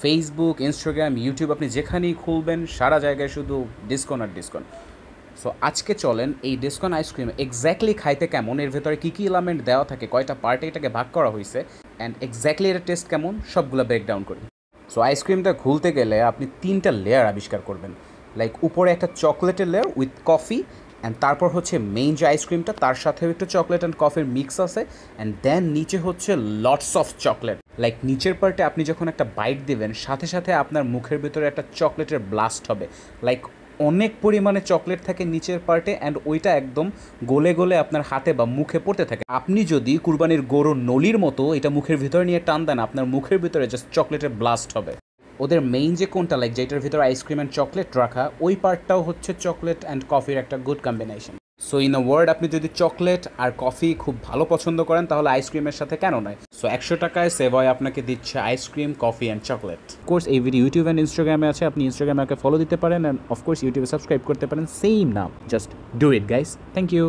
Facebook, Instagram, YouTube আপনি যেখানেই খুলবেন সারা জায়গায় শুধু ডিসকাউন্ট আর ডিসকাউন্ট। সো আজকে চলেন এই ডিসকাউন্ট আইসক্রিম এক্স্যাক্টলি খাইতে কেমন, এর ভেতরে কী কী এলিমেন্ট দেওয়া থাকে, কয়টা পার্টে এটাকে ভাগ করা হয়েছে, অ্যান্ড এক্স্যাক্টলি এর টেস্ট কেমন, সবগুলো ব্রেকডাউন করি। সো আইসক্রিমটা খুলতে গেলে আপনি 3টা লেয়ার আবিষ্কার করবেন। লাইক উপরে একটা চকলেটের লেয়ার উইথ কফি, অ্যান্ড তারপর হচ্ছে মেইন যে আইসক্রিমটা তার সাথেও একটু চকলেট অ্যান্ড কফির মিক্স আছে, অ্যান্ড দেন নিচে হচ্ছে লটস অফ চকলেট। লাইক নিচের পার্টে আপনি যখন একটা বাইট দিবেন সাথে সাথে আপনার মুখের ভিতরে একটা চকলেটের ব্লাস্ট হবে। লাইক অনেক পরিমাণে চকলেট থাকে নিচের পার্টে, অ্যান্ড ওইটা একদম গলে গলে আপনার হাতে বা মুখে পড়তে থাকে। আপনি যদি কুরবানির গরুর নলির মতো এটা মুখের ভিতরে নিয়ে টান দেন, আপনার মুখের ভিতরে জাস্ট চকলেটের ব্লাস্ট হবে। ওদের মেইন যে কোনটা, লাইক যেটার ভিতরে আইসক্রিম অ্যান্ড চকলেট রাখা, ওই পার্টটাও হচ্ছে চকলেট অ্যান্ড কফির একটা good combination. So in a word, আপনি যদি চকলেট আর কফি খুব ভালো পছন্দ করেন তাহলে আইসক্রিমের সাথে কেন নয়। সো 100 টাকায় সেভয় আপনাকে দিচ্ছে ice cream, coffee and chocolate. Course এই ভিডিও ইউটিউব অ্যান্ড ইনস্টাগ্রামে আছে, আপনি ইনস্টাগ্রামে ফলো দিতে পারেন, অ্যান্ড অফকোর্স ইউটিউবে সাবস্ক্রাইব করতে পারেন, সেম নাম। Just do it guys. Thank you.